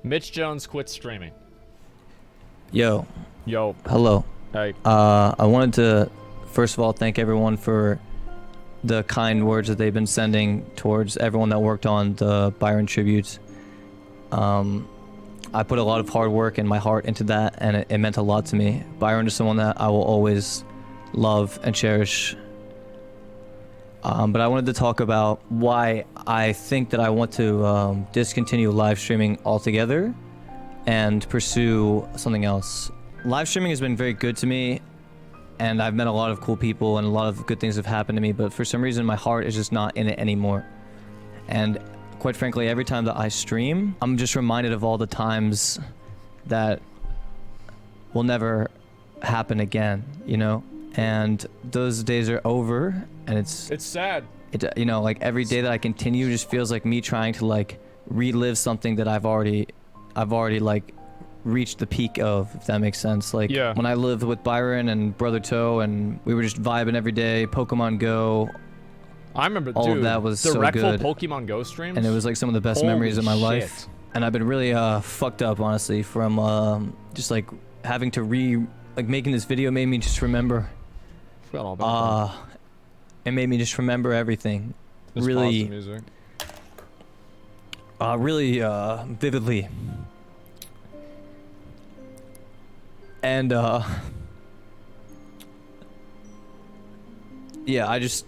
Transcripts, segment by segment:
Mitch Jones quits streaming. Yo. Yo. Hello. Hey. I wanted to, first of all, thank everyone for the kind words that they've been sending towards everyone that worked on the Byron tributes. I put a lot of hard work and my heart into that, and it meant a lot to me. Byron is someone that I will always love and cherish. But I wanted to talk about why I think that I want to discontinue live streaming altogether and pursue something else. Live streaming has been very good to me, and I've met a lot of cool people and a lot of good things have happened to me, but for some reason my heart is just not in it anymore. And quite frankly, every time that I stream, I'm just reminded of all the times that will never happen again, you know? And those days are over, and it's sad. You know, like every day that I continue just feels like me trying to like relive something that I've already like reached the peak of, if that makes sense. Like when I lived with Byron and Brother Toe and we were just vibing every day, Pokemon Go. I remember, all dude, of that was the so Reckful good. Pokemon Go streams, and it was like some of the best memories of my life. And I've been really fucked up, honestly, from just like having to making this video made me just remember. Forgot all about that. It made me just remember everything. Just really, pause the music. really vividly. And yeah, I just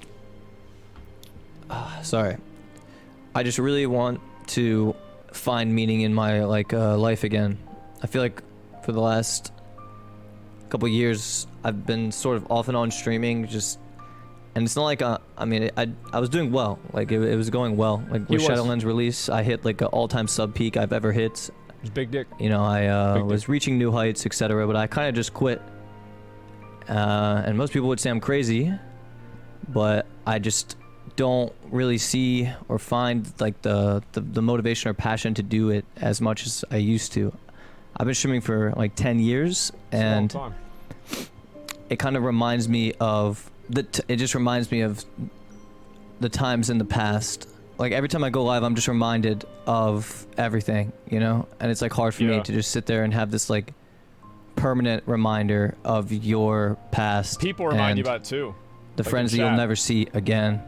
sorry. I just really want to find meaning in my life again. I feel like for the last couple years I've been sort of off and on streaming, and it's not like I mean I was doing well, like it was going well, like with Shadowlands release I hit like an all-time sub peak I've ever hit. It's big dick. You know, I was reaching new heights, etc., but I kind of just quit. And most people would say I'm crazy, but I just don't really see or find like the motivation or passion to do it as much as I used to. I've been streaming for like 10 years, and it kind of reminds me of it just reminds me of the times in the past. Like every time I go live, I'm just reminded of everything, you know? And it's like hard for me to just sit there and have this like permanent reminder of your past. People remind you about it too. The friends that you'll never see again.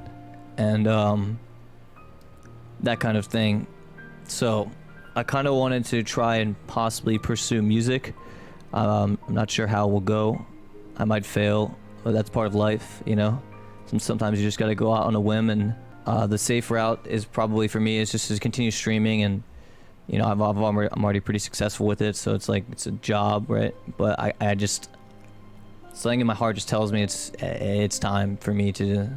And that kind of thing. So I kind of wanted to try and possibly pursue music. I'm not sure how it will go. I might fail, but that's part of life, you know? Sometimes you just gotta go out on a whim, and the safe route is probably for me is just to continue streaming, and you know I'm already pretty successful with it, so it's like it's a job, right? But I just, something in my heart just tells me it's time for me to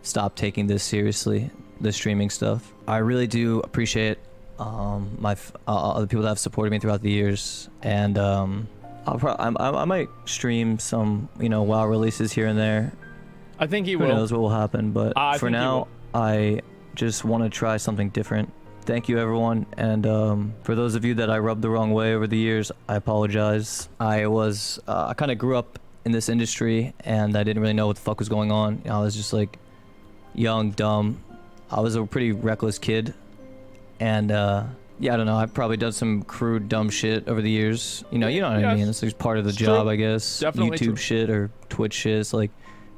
stop taking this seriously, the streaming stuff. I really do appreciate the people that have supported me throughout the years, and I might stream some, you know, WoW releases here and there. I think Who knows what will happen, but for now, I just want to try something different. Thank you, everyone, and for those of you that I rubbed the wrong way over the years, I apologize. I kind of grew up in this industry, and I didn't really know what the fuck was going on. I was just like young, dumb. I was a pretty reckless kid, and yeah, I don't know. I've probably done some crude, dumb shit over the years. You know what I mean? It's like part of the job, I guess. Definitely YouTube shit or Twitch shit. It's like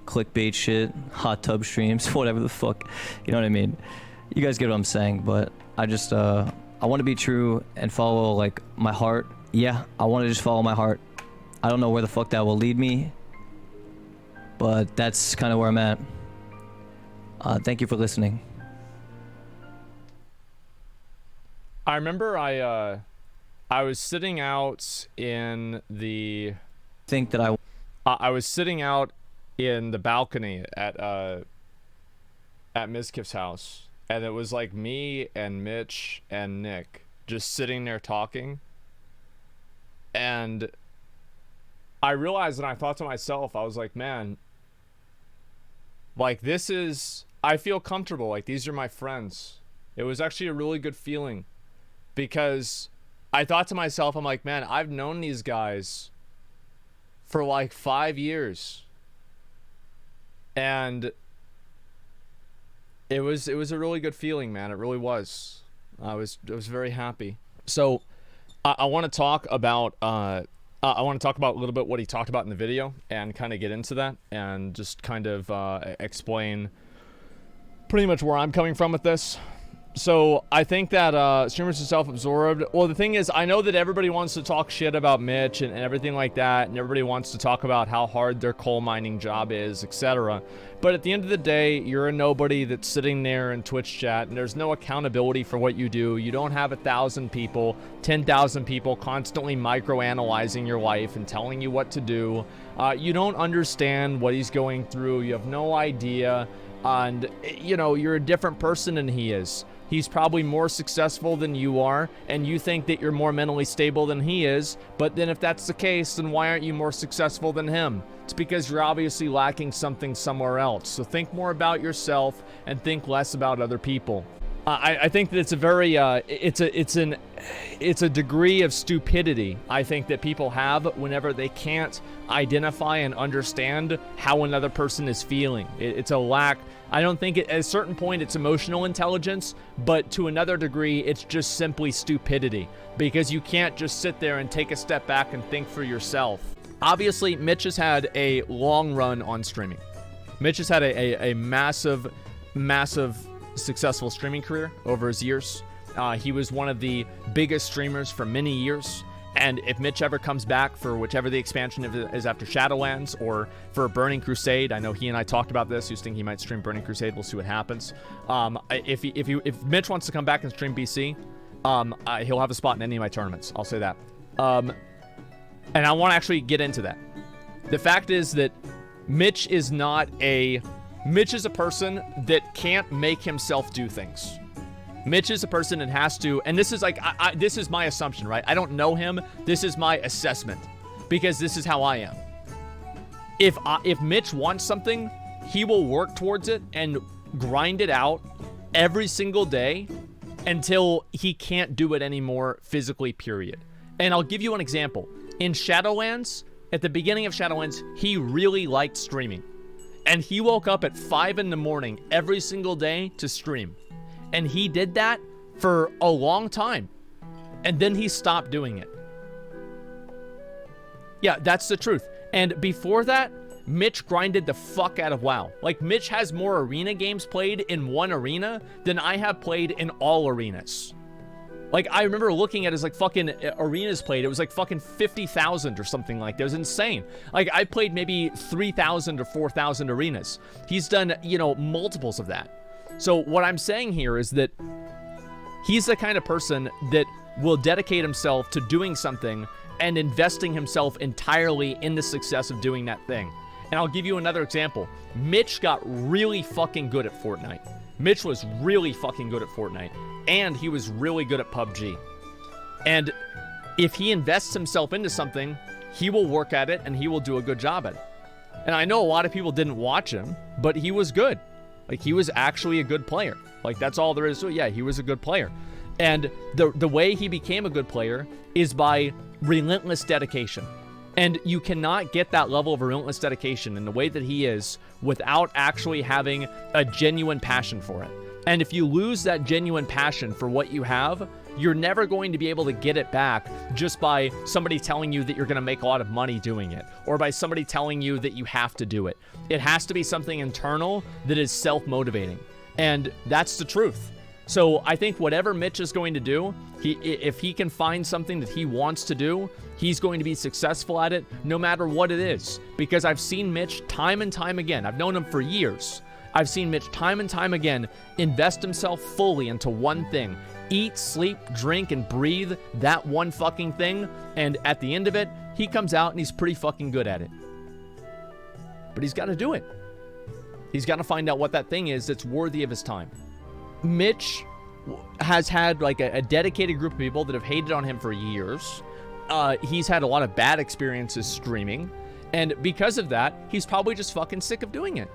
clickbait shit, hot tub streams, whatever the fuck. You know what I mean? You guys get what I'm saying, but I just I want to be true and follow like my heart. Yeah, I want to just follow my heart. I don't know where the fuck that will lead me, but that's kind of where I'm at. Thank you for listening. I remember I was sitting out in the I was sitting out in the balcony at Mizkif's house, and it was like me and Mitch and Nick just sitting there talking, and I realized, and I thought to myself, I was like, man, like I feel comfortable, like these are my friends. It was actually a really good feeling, because I thought to myself, I'm like, man, I've known these guys for like 5 years. And it was a really good feeling, man. It really was. I was very happy. So I want to talk about I want to talk about a little bit what he talked about in the video and kind of get into that and just kind of explain pretty much where I'm coming from with this. So I think that streamers are self-absorbed. Well, the thing is, I know that everybody wants to talk shit about Mitch and everything like that, and everybody wants to talk about how hard their coal mining job is, etc. But at the end of the day, you're a nobody that's sitting there in Twitch chat, and there's no accountability for what you do. You don't have 1,000 people, 10,000 people constantly microanalyzing your life and telling you what to do. You don't understand what he's going through. You have no idea. And, you know, you're a different person than he is. He's probably more successful than you are, and you think that you're more mentally stable than he is. But then if that's the case, then why aren't you more successful than him? It's because you're obviously lacking something somewhere else. So think more about yourself and think less about other people. I think that it's a very it's a degree of stupidity I think that people have whenever they can't identify and understand how another person is feeling. It's a lack. I don't think at a certain point it's emotional intelligence, but to another degree it's just simply stupidity, because you can't just sit there and take a step back and think for yourself. Obviously, Mitch has had a long run on streaming. Mitch has had a massive successful streaming career over his years. He was one of the biggest streamers for many years, and if Mitch ever comes back for whichever the expansion is after Shadowlands or for Burning Crusade, I know he and I talked about this. He was thinking he might stream Burning Crusade. We'll see what happens. If Mitch wants to come back and stream BC, he'll have a spot in any of my tournaments. I'll say that. And I want to actually get into that. The fact is that Mitch is a person that can't make himself do things. Mitch is a person that has to, and this is like, this is my assumption, right? I don't know him. This is my assessment, because this is how I am. If Mitch wants something, he will work towards it and grind it out every single day until he can't do it anymore physically, period. And I'll give you an example. In Shadowlands, at the beginning of Shadowlands, he really liked streaming. And he woke up at 5 in the morning every single day to stream. And he did that for a long time. And then he stopped doing it. Yeah, that's the truth. And before that, Mitch grinded the fuck out of WoW. Like, Mitch has more arena games played in one arena than I have played in all arenas. Like, I remember looking at his, like, fucking arenas played. It was, like, fucking 50,000 or something like that. It was insane. Like, I played maybe 3,000 or 4,000 arenas. He's done, you know, multiples of that. So what I'm saying here is that he's the kind of person that will dedicate himself to doing something and investing himself entirely in the success of doing that thing. And I'll give you another example. Mitch got really fucking good at Fortnite. Mitch was really fucking good at Fortnite. And he was really good at PUBG. And if he invests himself into something, he will work at it and he will do a good job at it. And I know a lot of people didn't watch him, but he was good. Like, he was actually a good player. Like, that's all there is to it. Yeah, he was a good player. And the way he became a good player is by relentless dedication. And you cannot get that level of relentless dedication in the way that he is without actually having a genuine passion for it. And if you lose that genuine passion for what you have, you're never going to be able to get it back just by somebody telling you that you're going to make a lot of money doing it, or by somebody telling you that you have to do it. It has to be something internal that is self-motivating. And that's the truth. So I think whatever Mitch is going to do, if he can find something that he wants to do, he's going to be successful at it no matter what it is. Because I've seen Mitch time and time again. I've known him for years. I've seen Mitch time and time again invest himself fully into one thing. Eat, sleep, drink, and breathe that one fucking thing. And at the end of it, he comes out and he's pretty fucking good at it. But he's got to do it. He's got to find out what that thing is that's worthy of his time. Mitch has had like a dedicated group of people that have hated on him for years. He's had a lot of bad experiences streaming. And because of that, he's probably just fucking sick of doing it.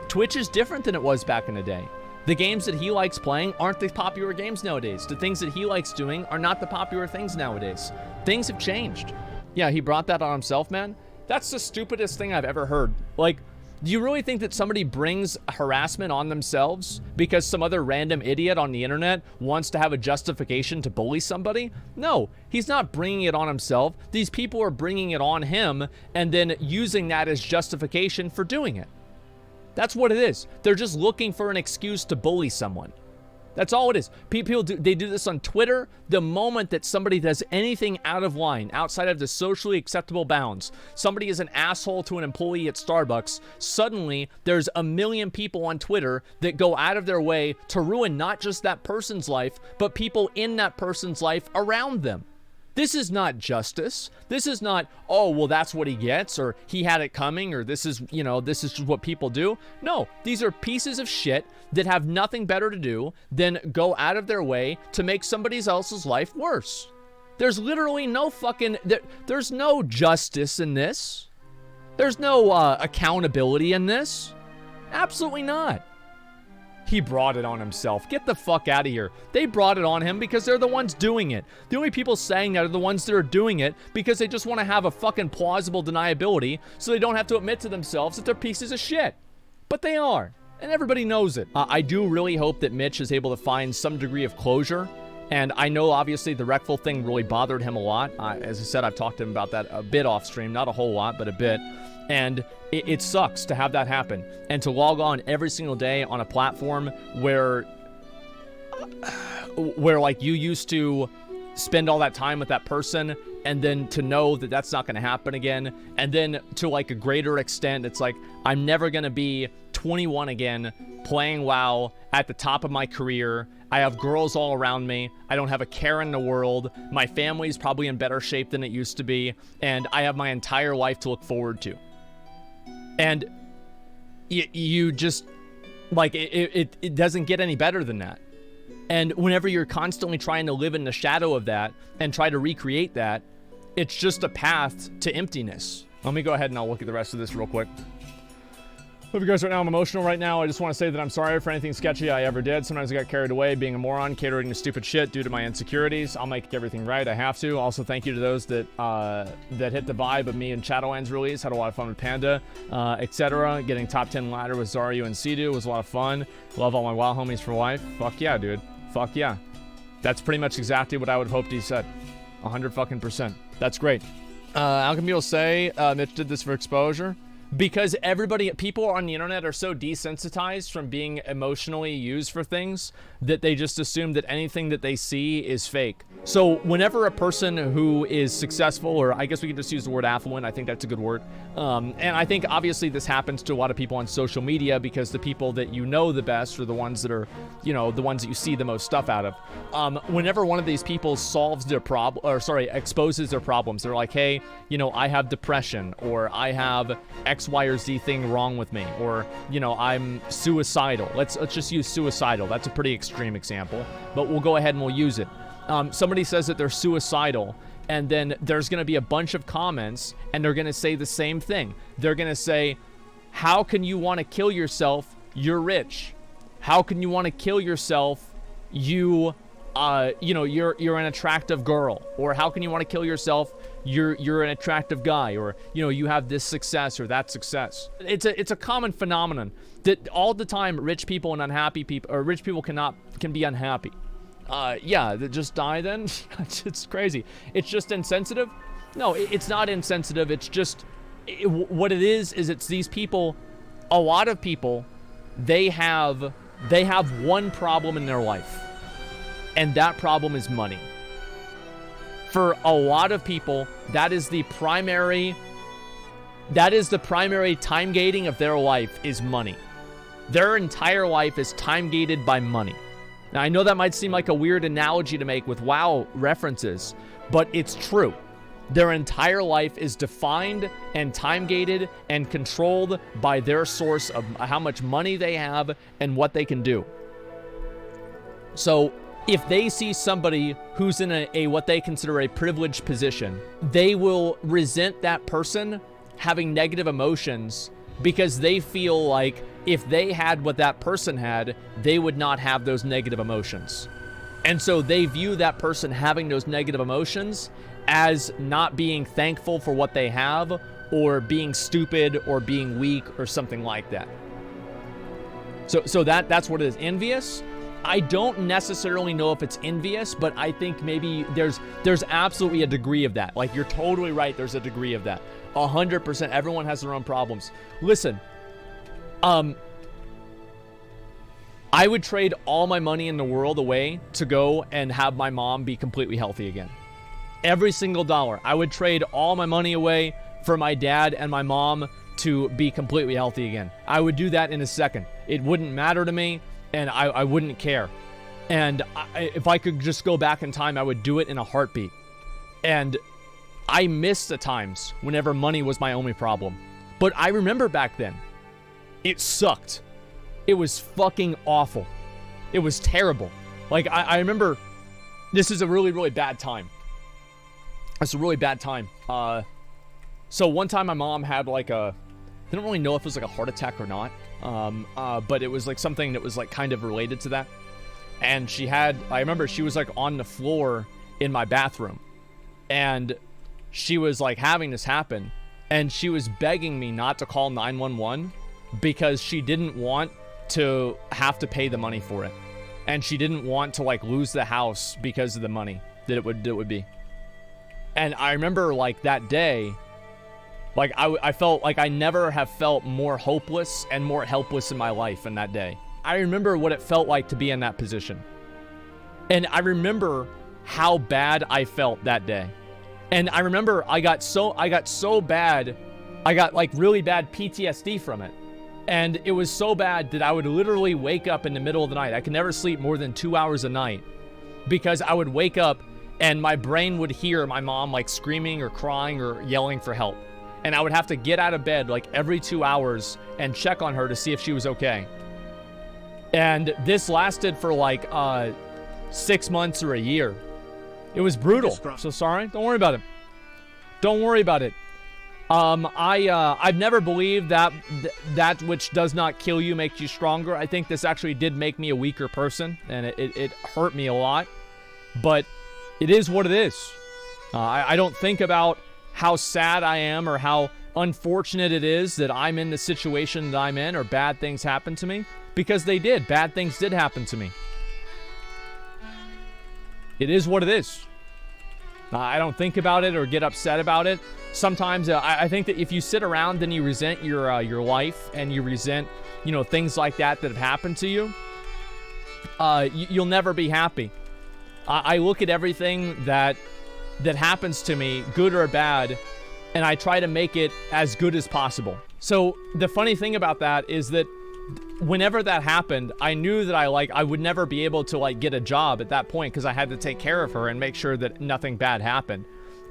Twitch is different than it was back in the day. The games that he likes playing aren't the popular games nowadays. The things that he likes doing are not the popular things nowadays. Things have changed. Yeah, he brought that on himself, man. That's the stupidest thing I've ever heard. Like, Do you really think that somebody brings harassment on themselves because some other random idiot on the internet wants to have a justification to bully somebody? No, he's not bringing it on himself. These people are bringing it on him and then using that as justification for doing it. That's what it is. They're just looking for an excuse to bully someone. That's all it is. People do this on Twitter. The moment that somebody does anything out of line, outside of the socially acceptable bounds, somebody is an asshole to an employee at Starbucks, suddenly there's a million people on Twitter that go out of their way to ruin not just that person's life, but people in that person's life around them. This is not justice. This is not, oh, well, that's what he gets, or he had it coming, or this is, this is just what people do. No, these are pieces of shit that have nothing better to do than go out of their way to make somebody else's life worse. There's literally no there's no justice in this. There's no accountability in this. Absolutely not. He brought it on himself. Get the fuck out of here. They brought it on him because they're the ones doing it. The only people saying that are the ones that are doing it because they just want to have a fucking plausible deniability so they don't have to admit to themselves that they're pieces of shit. But they are. And everybody knows it. I do really hope that Mitch is able to find some degree of closure. And I know, obviously, the Reckful thing really bothered him a lot. As I said, I've talked to him about that a bit off stream. Not a whole lot, but a bit. And it sucks to have that happen. And to log on every single day on a platform where like, you used to spend all that time with that person, and then to know that that's not going to happen again. And then to, like, a greater extent, it's like, I'm never going to be 21 again, playing WoW at the top of my career. I have girls all around me. I don't have a care in the world. My family's probably in better shape than it used to be. And I have my entire life to look forward to. And you just, like, it doesn't get any better than that. And whenever you're constantly trying to live in the shadow of that and try to recreate that, it's just a path to emptiness. Let me go ahead and I'll look at the rest of this real quick. Love you guys right now. I'm emotional right now. I just want to say that I'm sorry for anything sketchy I ever did. Sometimes I got carried away being a moron, catering to stupid shit due to my insecurities. I'll make everything right. I have to. Also, thank you to those that hit the vibe of me and Shadowlands release. Had a lot of fun with Panda, etc. Getting top 10 ladder with Zaryu and Sidu was a lot of fun. Love all my WoW homies for life. Fuck yeah, dude. Fuck yeah. That's pretty much exactly what I would have hoped he said. 100%. That's great. How can people say Mitch did this for exposure? Because people on the internet are so desensitized from being emotionally used for things that they just assume that anything that they see is fake. So whenever a person who is successful, or I guess we can just use the word affluent, I think that's a good word. And I think obviously this happens to a lot of people on social media because the people that you know the best are the ones that are, the ones that you see the most stuff out of. Whenever one of these people exposes their problems, they're like, hey, I have depression, or I have X, Y, or Z thing wrong with me, or, I'm suicidal. Let's just use suicidal. That's a pretty extreme example, but we'll go ahead and we'll use it. Somebody says that they're suicidal, and then there's going to be a bunch of comments, and they're going to say the same thing. They're going to say, how can you want to kill yourself? You're rich. How can you want to kill yourself? You're an attractive girl. Or how can you want to kill yourself? You're an attractive guy, or you have this success or that success. It's a common phenomenon that all the time rich people and unhappy people, or rich people can be unhappy. Yeah, just die then. It's crazy. It's just insensitive. No, it's not insensitive. It's just what it is it's these people. A lot of people, they have one problem in their life, and that problem is money. For a lot of people, that is the primary time gating of their life is money. Their entire life is time gated by money. Now, I know that might seem like a weird analogy to make with WoW references, but it's true. Their entire life is defined and time gated and controlled by their source of how much money they have and what they can do. So if they see somebody who's in a what they consider a privileged position, they will resent that person having negative emotions because they feel like if they had what that person had, they would not have those negative emotions. And so they view that person having those negative emotions as not being thankful for what they have, or being stupid or being weak or something like that. So that's what it is. Envious? I don't necessarily know if it's envious, but I think maybe there's absolutely a degree of that. Like, you're totally right, there's a degree of that. 100%. Everyone has their own problems. Listen, I would trade all my money in the world away to go and have my mom be completely healthy again. Every single dollar. I would trade all my money away for my dad and my mom to be completely healthy again. I would do that in a second. It wouldn't matter to me, and I wouldn't care. And if I could just go back in time, I would do it in a heartbeat. And I miss the times whenever money was my only problem. But I remember back then, it sucked. It was fucking awful. It was terrible. Like, I remember, this is a really, really bad time. It's a really bad time. So one time my mom had like I didn't really know if it was like a heart attack or not. But it was like something that was like kind of related to that. And I remember she was like on the floor in my bathroom. And she was like having this happen. And she was begging me not to call 911 because she didn't want to have to pay the money for it. And she didn't want to like lose the house because of the money that it would be. And I remember like that day, like I felt like I never have felt more hopeless and more helpless in my life in that day. I remember what it felt like to be in that position. And I remember how bad I felt that day. And I remember I got so bad, I got like really bad PTSD from it. And it was so bad that I would literally wake up in the middle of the night. I could never sleep more than 2 hours a night because I would wake up and my brain would hear my mom like screaming or crying or yelling for help. And I would have to get out of bed like every 2 hours and check on her to see if she was okay. And this lasted for like 6 months or a year. It was brutal. So sorry. Don't worry about it. Don't worry about it. I've never believed that that which does not kill you makes you stronger. I think this actually did make me a weaker person, and it hurt me a lot. But it is what it is. I don't think about how sad I am or how unfortunate it is that I'm in the situation that I'm in or bad things happen to me, because they did. Bad things did happen to me. It is what it is. I don't think about it or get upset about it. Sometimes I think that if you sit around and you resent your life and you resent, things like that have happened to you, you'll never be happy. I look at everything that happens to me, good or bad, and I try to make it as good as possible. So the funny thing about that is that whenever that happened, I knew that I would never be able to get a job at that point because I had to take care of her and make sure that nothing bad happened.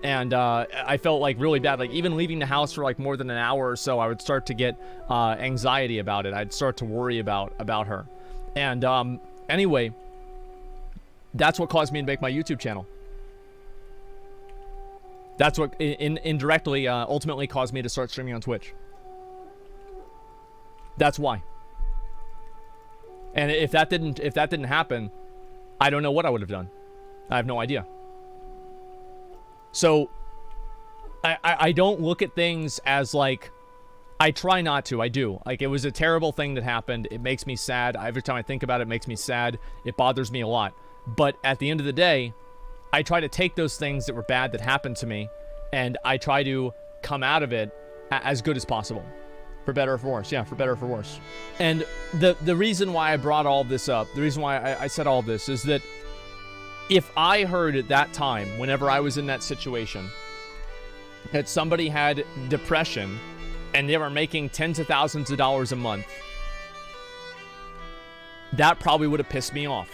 And I felt really bad. Like even leaving the house for more than an hour or so, I would start to get anxiety about it. I'd start to worry about her. And anyway, that's what caused me to make my YouTube channel. That's what indirectly ultimately caused me to start streaming on Twitch. That's why. And if that didn't happen, I don't know what I would have done. I have no idea. So I don't look at things as I try not to. I do. It was a terrible thing that happened. It makes me sad. Every time I think about it, it makes me sad. It bothers me a lot. But at the end of the day, I try to take those things that were bad that happened to me, and I try to come out of it as good as possible. For better or for worse. Yeah, for better or for worse. And the reason why I brought all this up, the reason why I said all this is that if I heard at that time, whenever I was in that situation, that somebody had depression and they were making tens of thousands of dollars a month, that probably would have pissed me off.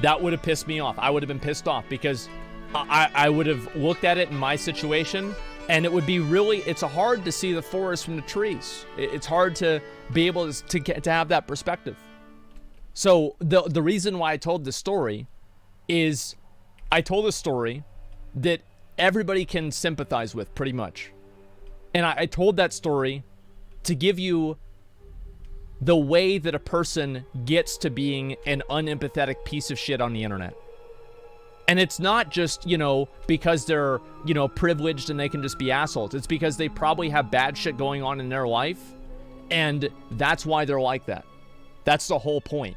That would have pissed me off. I would have been pissed off because I would have looked at it in my situation, and it would be it's hard to see the forest from the trees. It's hard to be able to have that perspective. So the reason why I told this story is I told a story that everybody can sympathize with pretty much. And I told that story to give you the way that a person gets to being an unempathetic piece of shit on the internet. And it's not just, you know, because they're, you know, privileged and they can just be assholes. It's because they probably have bad shit going on in their life, and that's why they're like that. That's the whole point.